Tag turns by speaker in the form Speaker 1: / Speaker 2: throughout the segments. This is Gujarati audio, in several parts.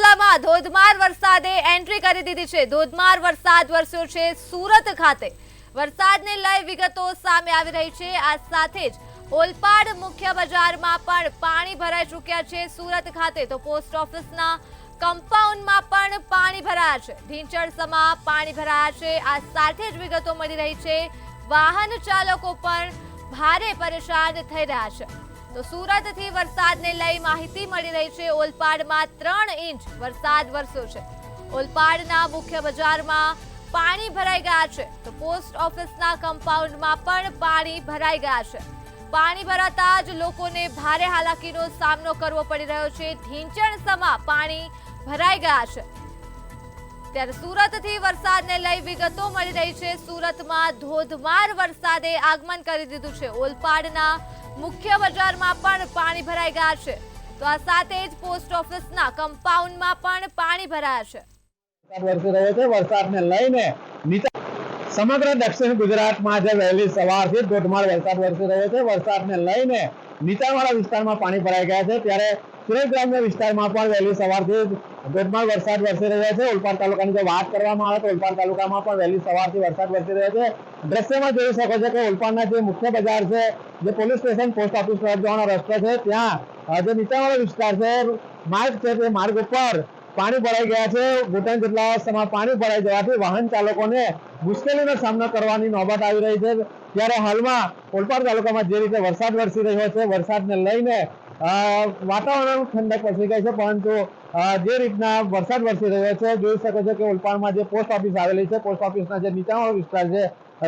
Speaker 1: જિલ્લામાં ધોધમાર વરસાદે એન્ટ્રી કરી દીધી છે। ધોધમાર વરસાદ વરસ્યો છે સુરત ખાતે। વરસાદને લઈ વિગતો સામે આવી રહી છે। આ સાથે જ ઓલપાડ મુખ્ય બજારમાં પણ પાણી ભરાઈ ચૂક્યા છે। સુરત ખાતે તો પોસ્ટ ઓફિસના કમ્પાઉન્ડમાં પણ પાણી ભરાયા છે। ઢીંચણસમાં પાણી ભરાયા છે। આ સાથે જ વિગતો મળી રહી છે વાહન ચાલકો પણ ભારે પરેશાન થઈ રહ્યા છે। તો સુરતથી વરસાદને લઈ માહિતી મળી રહી છે। ઓલપાડમાં 3 ઇંચ વરસાદ વરસ્યો છે। ઓલપાડના મુખ્ય બજારમાં પાણી ભરાઈ ગયા છે તો પોસ્ટ ઓફિસના કમ્પાઉન્ડમાં પણ પાણી ભરાઈ ગયા છે। પાણી ભરાતા જ લોકોને ભારે હાલાકીનો સામનો કરવો પડી રહ્યો છે। ઢીંચણસમાં પાણી ભરાઈ ગયા છે। ત્યારે સુરતથી વરસાદને લઈ વિગતો મળી રહી છે। સુરતમાં ધોધમાર વરસાદે આગમન કરી દીધું છે। ઓલપાડના મુખ્ય બજારમાં પણ પાણી ભરાઈ ગયા છે તો આ સાથે જ પોસ્ટ ઓફિસના કમ્પાઉન્ડમાં પણ પાણી ભરાયા છે।
Speaker 2: વરસી રહ્યો છે। વરસાદને લઈને સમગ્ર દક્ષિણ ગુજરાતમાં આજે વહેલી સવારથી ધોધમાર વરસાદ વરસી રહ્યો છે। વરસાદને લઈને નીચાણવાળા વિસ્તારમાં પાણી ભરાઈ ગયા છે ત્યારે સુરત ગ્રામ્ય વિસ્તારમાં પણ વહેલી સવારથી ધોધમાર વરસાદ વરસી રહ્યો છે। ઓલપાડ તાલુકાની જો વાત કરવામાં આવે તો ઓલપાડ તાલુકામાં પણ વહેલી સવારથી વરસાદ વરસી રહ્યો છે। દ્રશ્યમાં જોઈ શકો છો કે ઓલપાડના જે મુખ્ય બજાર છે, જે પોલીસ સ્ટેશન, પોસ્ટ ઓફિસ તરફ જવાનો રસ્તો છે, ત્યાં જે નીચાણવાળો વિસ્તાર છે, માર્ગ છે, તે માર્ગ ઉપર પાણી ભરાઈ ગયા છે। ઘૂંટણ જેટલા સમા પાણી ભરાઈ જવાથી વાહન ચાલકોને મુશ્કેલીનો સામનો કરવાની નોબત આવી રહી છે। ત્યારે હાલમાં ઓલપાડ તાલુકામાં જે રીતે વરસાદ વરસી રહ્યો છે, વરસાદને લઈને વાતાવરણ ઠંડક વરસી ગઈ છે, પરંતુ જે રીતના વરસાદ વરસી રહ્યો છે જોઈ શકો છો કે ઓલપાડમાં જે પોસ્ટ ઓફિસ આવેલી છે, પોસ્ટ ઓફિસના જે નીચાણવાળો વિસ્તાર છે,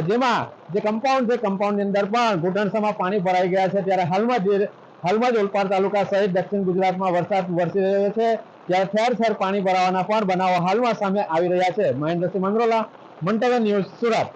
Speaker 2: જેમાં જે કમ્પાઉન્ડ છે, કમ્પાઉન્ડની અંદર પણ ઘૂંટણસમાં પાણી ભરાઈ ગયા છે। ત્યારે હાલમાં જ ઓલપાડ તાલુકા સહિત દક્ષિણ ગુજરાતમાં વરસાદ વરસી રહ્યો છે ત્યારે ઠેર ઠેર પાણી ભરાવાના પણ બનાવો હાલમાં સામે આવી રહ્યા છે। મહેન્દ્રસિંહ મંગરોલા, મંતવ્ય ન્યૂઝ, સુરત।